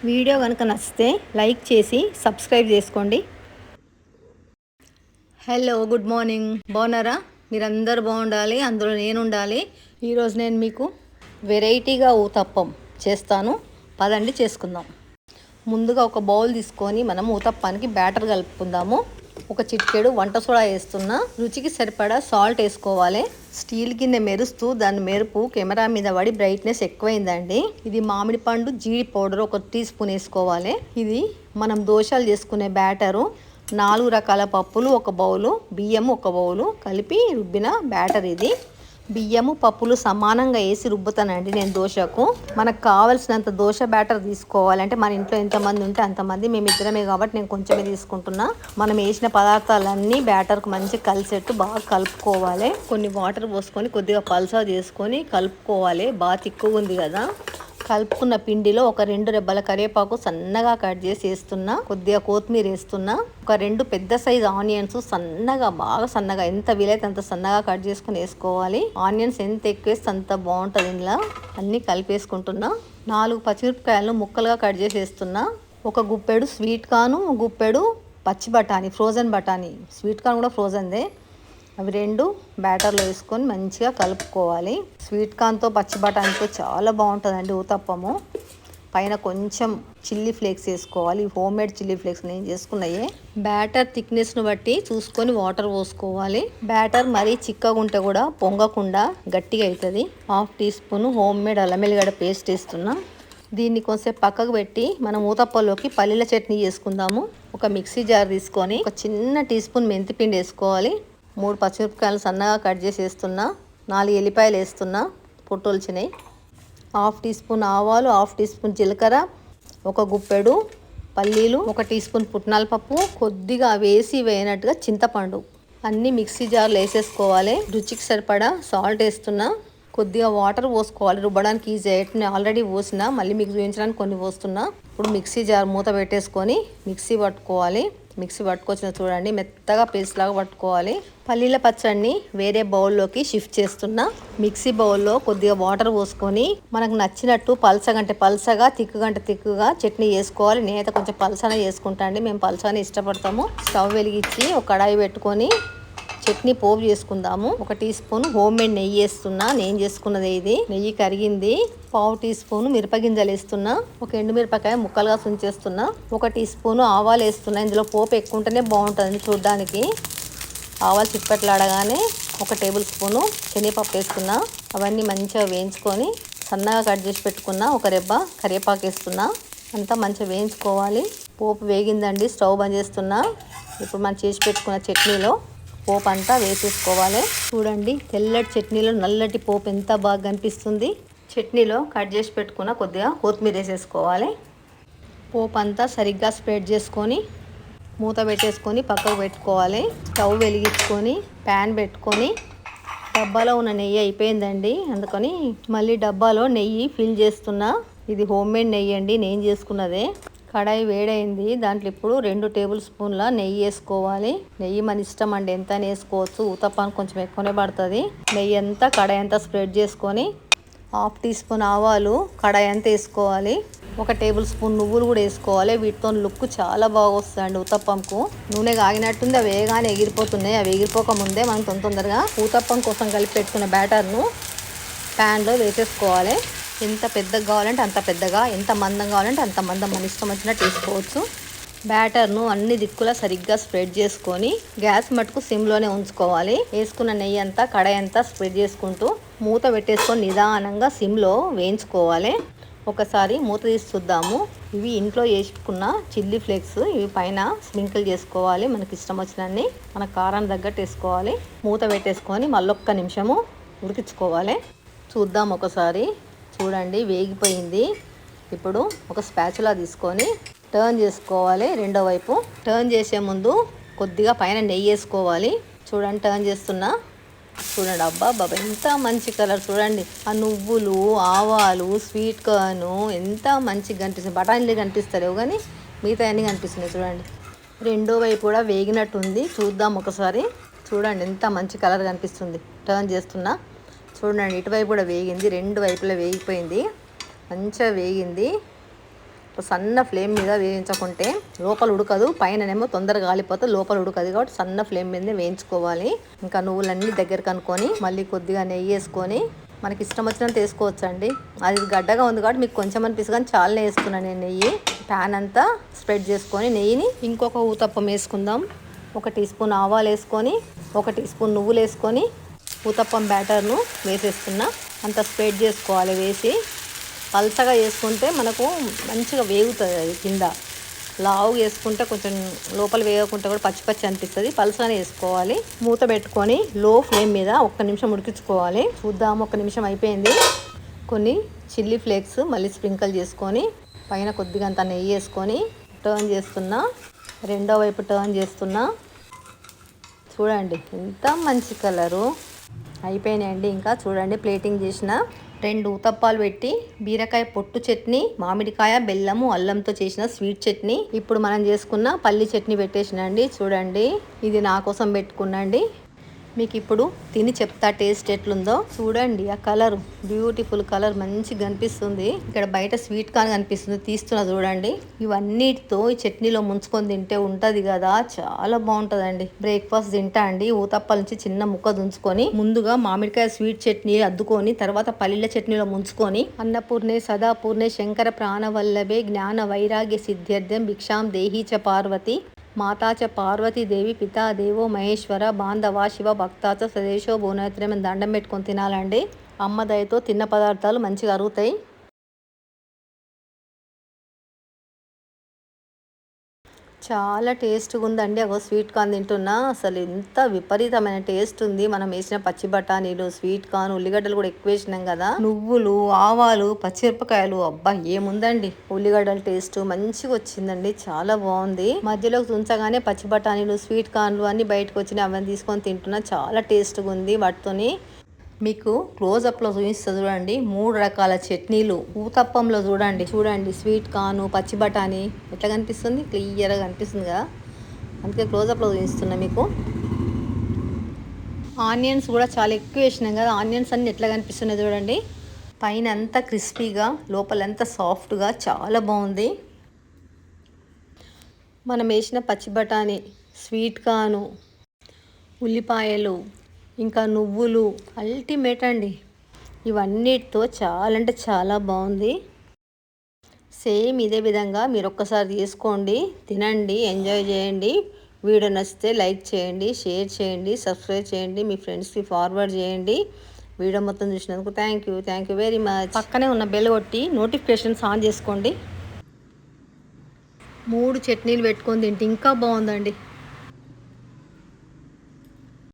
Video కనుక నచ్చితే like చేసి సబ్స్క్రైబ్ చేసుకోండి. Hello, good morning. బాగున్నారా? మీరందరూ బాగుండాలి, అందులో నేను ఉండాలి. ఈరోజు నేను మీకు వెరైటీగా ఊతప్పం చేస్తాను. పదండి చేసుకుందాం. ముందుగా ఒక బౌల్ తీసుకొని మనం ఊతప్పానికి బ్యాటర్ కలుపుకుందాము. ఒక చిటికెడు వంట సోడా వేస్తున్నా. రుచికి సరిపడా సాల్ట్ వేసుకోవాలి. స్టీల్ గిన్నె మెరుస్తూ దాని మెరుపు కెమెరా మీద పడి బ్రైట్నెస్ ఎక్కువైందండి. ఇది మామిడి పండు జీడి పౌడర్ 1 టీ స్పూన్ వేసుకోవాలి. ఇది మనం దోశలు చేసుకునే బ్యాటరు. 4 రకాల పప్పులు 1 బౌలు, బియ్యము 1 బౌలు కలిపి రుబ్బిన బ్యాటర్ ఇది. బియ్యము పప్పులు సమానంగా వేసి రుబ్బుతానండి నేను దోశకు. మనకు కావాల్సినంత దోశ బ్యాటర్ తీసుకోవాలి. అంటే మన ఇంట్లో ఎంతమంది ఉంటే అంతమంది, మేము ఇద్దరమే కాబట్టి నేను కొంచెమే తీసుకుంటున్నా. మనం వేసిన పదార్థాలన్నీ బ్యాటర్కు మంచిగా కలిసేట్టు బాగా కలుపుకోవాలి. కొన్ని వాటర్ పోసుకొని కొద్దిగా పల్సా చేసుకొని కలుపుకోవాలి. బాగా తిక్కుగా ఉంది కదా. కలుపుకున్న పిండిలో ఒక 2 రెబ్బల కరివేపాకు సన్నగా కట్ చేసి వేస్తున్నా. కొద్దిగా కొత్తిమీర వేస్తున్నా. ఒక 2 పెద్ద సైజు ఆనియన్స్ సన్నగా, బాగా సన్నగా, ఎంత వీలైతే అంత సన్నగా కట్ చేసుకుని వేసుకోవాలి. ఆనియన్స్ ఎంత ఎక్కువ వేస్తే అంత బాగుంటుంది. ఇందులో అన్నీ కలిపేసుకుంటున్నా. 4 పచ్చిమిరపకాయలను ముక్కలుగా కట్ చేసి వేస్తున్నా. ఒక గుప్పెడు స్వీట్ కార్న్, గుప్పెడు పచ్చి బఠానీ, ఫ్రోజన్ బఠానీ. స్వీట్ కార్న్ కూడా ఫ్రోజన్దే. అవి 2 బ్యాటర్లో వేసుకొని మంచిగా కలుపుకోవాలి. స్వీట్ కార్న్తో పచ్చి బఠానీతో చాలా బాగుంటుందండి ఊతప్పము. పైన కొంచెం చిల్లీ ఫ్లేక్స్ వేసుకోవాలి. హోమ్ మేడ్ చిల్లీ ఫ్లేక్స్ నేను చేసుకున్నాయే. బ్యాటర్ థిక్నెస్ను బట్టి చూసుకొని వాటర్ పోసుకోవాలి. బ్యాటర్ మరీ చిక్కగా ఉంటే కూడా పొంగకుండా గట్టిగా అవుతుంది. 1/2 టీ స్పూన్ హోమ్ మేడ్ అల్లం వెల్లిగడ్డ పేస్ట్ వేస్తున్నా. దీన్ని కొంచెం పక్కకు పెట్టి మనం ఊతప్పలోకి పల్లీల చట్నీ చేసుకుందాము. ఒక మిక్సీ జార్ తీసుకొని ఒక చిన్న టీ స్పూన్ మెంతిపిండి వేసుకోవాలి. 3 పచ్చిమిరపకాయలు సన్నగా కట్ చేసి వేస్తున్నా. 4 ఎల్లిపాయలు వేస్తున్నా, పొట్టొల్చినాయి. 1/2 టీ స్పూన్ ఆవాలు, 1/2 టీ స్పూన్ జీలకర్ర, ఒక గుప్పెడు పల్లీలు, 1 టీ స్పూన్ పుట్నాల పప్పు, కొద్దిగా వేసినట్టుగా చింతపండు అన్నీ మిక్సీ జార్లో వేసేసుకోవాలి. రుచికి సరిపడా సాల్ట్ వేస్తున్నా. కొద్దిగా వాటర్ పోసుకోవాలి రుబ్బడానికి ఈజీ అయ్యేట్టు. నేను ఆల్రెడీ పోసిన, మళ్ళీ మీకు చూపించడానికి కొన్ని పోస్తున్నా. ఇప్పుడు మిక్సీ జార్ మూత పెట్టేసుకొని మిక్సీ పట్టుకోవాలి. మిక్సీ పట్టుకొచ్చిన చూడండి, మెత్తగా పేస్ట్ లాగా పట్టుకోవాలి. పల్లీల పచ్చడిని వేరే బౌల్లోకి షిఫ్ట్ చేస్తున్నా. మిక్సీ బౌల్లో కొద్దిగా వాటర్ పోసుకొని మనకు నచ్చినట్టు పల్సగంటే పల్సగా, తిక్కుగంటే తిక్కుగా చట్నీ చేసుకోవాలి. నేనైతే కొంచెం పల్సనే చేసుకుంటా అండి, మేము పల్సనే ఇష్టపడతాము. స్టవ్ వెలిగించి ఒక కడాయి పెట్టుకొని చట్నీ పోపు చేసుకుందాము. 1 టీ స్పూన్ హోమ్ మేడ్ నెయ్యి వేస్తున్నా. నేను చేసుకున్నది ఇది. నెయ్యి కరిగింది. 1/2 టీ స్పూన్ మిరపగింజలు వేస్తున్నా. ఒక ఎండుమిరపకాయ ముక్కలుగా తుంచేస్తున్నా. 1 టీ స్పూన్ ఆవాలు వేస్తున్నా. ఇందులో పోపు ఎక్కువ ఉంటేనే బాగుంటుంది చూడడానికి. ఆవాలు చిట్పట్లాడగానే 1 టేబుల్ స్పూను శనగపప్పు వేస్తున్నా. అవన్నీ మంచిగా వేయించుకొని సన్నగా కట్ చేసి పెట్టుకున్న 1 రెబ్బ కరివేపాకు వేస్తున్నా. అంతా మంచిగా వేయించుకోవాలి. పోపు వేగిందండి, స్టవ్ బంద్ చేస్తున్నా. ఇప్పుడు మనం చేసి పెట్టుకున్న చట్నీలో పోపు అంతా వేసేసుకోవాలి. చూడండి, తెల్లటి చట్నీలో నల్లటి పోపు ఎంత బాగా కనిపిస్తుంది. చట్నీలో కట్ చేసి పెట్టుకున్న కొద్దిగా కొత్తిమీర వేసేసుకోవాలి. పోపు అంతా సరిగ్గా స్ప్రెడ్ చేసుకొని మూత పెట్టేసుకొని పక్కకు పెట్టుకోవాలి. స్టవ్ వెలిగించుకొని ప్యాన్ పెట్టుకొని డబ్బాలో ఉన్న నెయ్యి అయిపోయిందండి, అందుకని మళ్ళీ డబ్బాలో నెయ్యి ఫిల్ చేస్తున్నా. ఇది హోమ్ మేడ్ నెయ్యి అండి, నేను చేసుకున్నదే. కడాయి వేడైంది. దాంట్లో ఇప్పుడు 2 టేబుల్ స్పూన్ల నెయ్యి వేసుకోవాలి. నెయ్యి మన ఇష్టం అండి, ఎంత వేసుకోవచ్చు. ఊతప్పానికి కొంచెం ఎక్కువనే పడుతుంది. నెయ్యి అంతా కడాయి అంతా స్ప్రెడ్ చేసుకొని 1/2 టీ స్పూన్ ఆవాలు కడాయి అంతా వేసుకోవాలి. 1 టేబుల్ స్పూన్ నువ్వులు కూడా వేసుకోవాలి. వీటితో లుక్ చాలా బాగా వస్తుందండి ఊతప్పంకు. నూనె కాగినట్టుంది, అవి వేగానే ఎగిరిపోతున్నాయి. అవి ఎగిరిపోకముందే మనం తొందరగా ఊతప్పం కోసం కలిపి పెట్టుకున్న బ్యాటర్ను ప్యాన్లో వేసేసుకోవాలి. ఎంత పెద్దగా కావాలంటే అంత పెద్దగా, ఎంత మందం కావాలంటే అంత మందం, మన ఇష్టం వచ్చినట్టు వేసుకోవచ్చు. బ్యాటర్ను అన్ని దిక్కులా సరిగ్గా స్ప్రెడ్ చేసుకొని గ్యాస్ మట్టుకు సిమ్లోనే ఉంచుకోవాలి. వేసుకున్న నెయ్యి అంతా కడాయి అంతా స్ప్రెడ్ చేసుకుంటూ మూత పెట్టేసుకొని నిదానంగా సిమ్లో వేయించుకోవాలి. ఒకసారి మూత తీసి చూద్దాము. ఇవి ఇంట్లో వేసుకున్న చిల్లీ ఫ్లేక్స్, ఇవి పైన స్ప్రింకిల్ చేసుకోవాలి. మనకి ఇష్టం వచ్చినన్ని, మన కారాన్ని తగ్గట్టు వేసుకోవాలి. మూత పెట్టేసుకొని మళ్ళొక్క నిమిషము ఉడికించుకోవాలి. చూద్దాం ఒకసారి. చూడండి, వేగిపోయింది. ఇప్పుడు ఒక స్పాచులా తీసుకొని టర్న్ చేసుకోవాలి. రెండో వైపు టర్న్ చేసే ముందు కొద్దిగా పైన నెయ్యి వేసుకోవాలి. చూడండి, టర్న్ చేస్తున్నా. చూడండి, అబ్బా బాబా ఎంత మంచి కలర్ చూడండి. ఆ నువ్వులు, ఆవాలు, స్వీట్ కార్న్ ఎంత మంచిగా కనిపిస్తుంది. బఠానీలు కనిపిస్తలేవు కానీ మిగతా అన్నీ కనిపిస్తున్నాయి. చూడండి, రెండో వైపు కూడా వేగినట్టుంది. చూద్దాం ఒకసారి. చూడండి, ఎంత మంచి కలర్ కనిపిస్తుంది. టర్న్ చేస్తున్నా. చూడండి, ఇటువైపు కూడా వేగింది. 2 వైపులా వేగిపోయింది, మంచిగా వేగింది. సన్న ఫ్లేమ్ మీద వేయించకుంటే లోపల ఉడకదు, పైననేమో తొందరగా కాలిపోతే లోపల ఉడకదు. కాబట్టి సన్న ఫ్లేమ్ మీద వేయించుకోవాలి. ఇంకా నువ్వులన్నీ దగ్గర కనుక్కొని మళ్ళీ కొద్దిగా నెయ్యి వేసుకొని మనకి ఇష్టం వచ్చినంత వేసుకోవచ్చండి. అది గడ్డగా ఉంది కాబట్టి మీకు కొంచెం అనిపిస్తుంది కానీ చాలానే వేస్తున్నాను నేను నెయ్యి. ప్యాన్ అంతా స్ప్రెడ్ చేసుకొని నెయ్యిని ఇంకొక ఊతప్పం వేసుకుందాం. 1 టీ స్పూన్ ఆవాలు వేసుకొని 1 టీ స్పూన్ నువ్వులు వేసుకొని ఊతప్పం బ్యాటర్ను వేసేస్తున్నా. అంత స్ప్రెడ్ చేసుకోవాలి. వేసి పల్చగా వేసుకుంటే మనకు మంచిగా వేగుతుంది. అది కింద లావు వేసుకుంటే కొంచెం లోపల వేయకుంటే కూడా పచ్చి పచ్చి అనిపిస్తుంది. పల్చగానే వేసుకోవాలి. మూత పెట్టుకొని లో ఫ్లేమ్ మీద 1 నిమిషం ఉడికించుకోవాలి. చూద్దాం, 1 నిమిషం అయిపోయింది. కొన్ని చిల్లీ ఫ్లేక్స్ మళ్ళీ స్ప్రింకిల్ చేసుకొని పైన కొద్దిగా అంత నెయ్యి వేసుకొని టర్న్ చేస్తున్నా. రెండో వైపు టర్న్ చేస్తున్నా. చూడండి ఎంత మంచి కలరు అయిపోయినాయండి. ఇంకా చూడండి, ప్లేటింగ్ చేసిన 2 ఊతప్పాలు పెట్టి బీరకాయ పొట్టు చట్నీ, మామిడికాయ, బెల్లము, అల్లంతో చేసిన స్వీట్ చట్నీ, ఇప్పుడు మనం చేసుకున్న పల్లి చట్నీ పెట్టేసినండి. చూడండి, ఇది నా కోసం పెట్టుకున్నాండి. మీకు ఇప్పుడు తిని చెప్తా టేస్ట్ ఎట్లుందో. చూడండి, ఆ కలర్ బ్యూటిఫుల్ కలర్ మంచిగా కనిపిస్తుంది. ఇక్కడ బయట స్వీట్ కార్న్ కనిపిస్తుంది, తీస్తున్నా చూడండి. ఇవన్నిటితో ఈ చట్నీలో ముంచుకొని తింటే ఉంటుంది కదా, చాలా బాగుంటుందండి. బ్రేక్ఫాస్ట్ తింటా అండి. ఊతప్పల నుంచి చిన్న ముక్క దుంచుకొని ముందుగా మామిడికాయ స్వీట్ చట్నీ అద్దుకొని తర్వాత పల్లీల చట్నీలో ముంచుకొని అన్నపూర్ణే సదాపూర్ణే శంకర ప్రాణవల్లభే జ్ఞాన వైరాగ్య సిద్ధ్యర్థం భిక్షాం దేహీ చ పార్వతి మాతాచ పార్వతీదేవి పితా దేవో మహేశ్వర బాంధవా శివ భక్తాచ స్వదేశో భువనేత్రం దండం పెట్టుకొని తినాలండి. అమ్మ దయతో తిన్న పదార్థాలు మంచిగా అరుగుతాయి. చాలా టేస్ట్గా ఉందండి. అగో స్వీట్ కార్న్ తింటున్నా. అసలు ఎంత విపరీతమైన టేస్ట్ ఉంది. మనం వేసిన పచ్చి బఠానీలు, స్వీట్ కార్న్, ఉల్లిగడ్డలు కూడా ఎక్కువ వేసినాం కదా, నువ్వులు, ఆవాలు, పచ్చిమిరపకాయలు, అబ్బా ఏముందండి. ఉల్లిగడ్డల టేస్ట్ మంచిగా వచ్చిందండి. చాలా బాగుంది. మధ్యలోకి ఉంచగానే పచ్చి బఠానీలు, స్వీట్ కార్న్లు అన్ని బయటకు వచ్చినాయి. అవన్నీ తీసుకొని తింటున్నా. చాలా టేస్ట్గా ఉంది. వాటితోని మీకు క్లోజప్లో చూపిస్తుంది చూడండి. 3 రకాల చట్నీలు ఊతప్పంలో చూడండి స్వీట్ కార్న్, పచ్చి బఠానీ ఎట్లా కనిపిస్తుంది, క్లియర్గా కనిపిస్తుంది కదా. అందుకే క్లోజప్లో చూపిస్తున్నా మీకు. ఆనియన్స్ కూడా చాలా ఎక్కువ వేసినాం కదా, ఆనియన్స్ అన్నీ ఎట్లా కనిపిస్తున్నాయి చూడండి. పైన అంతా క్రిస్పీగా, లోపలంతా సాఫ్ట్గా చాలా బాగుంది. మనం వేసిన పచ్చి బఠానీ, స్వీట్ కార్న్, ఉల్లిపాయలు, ఇంకా నువ్వులు అల్టిమేట్ అండి. ఇవన్నిటితో చాలా అంటే చాలా బాగుంది. సేమ్ ఇదే విధంగా మీరు ఒక్కసారి చేసుకోండి, తినండి, ఎంజాయ్ చేయండి. వీడియో నచ్చితే లైక్ చేయండి, షేర్ చేయండి, సబ్స్క్రైబ్ చేయండి, మీ ఫ్రెండ్స్కి ఫార్వర్డ్ చేయండి. వీడియో మొత్తం చూసినందుకు థ్యాంక్ యూ వెరీ మచ్. పక్కనే ఉన్న బెల్ కొట్టి నోటిఫికేషన్స్ ఆన్ చేసుకోండి. 3 చట్నీలు పెట్టుకొని తింటే ఇంకా బాగుందండి.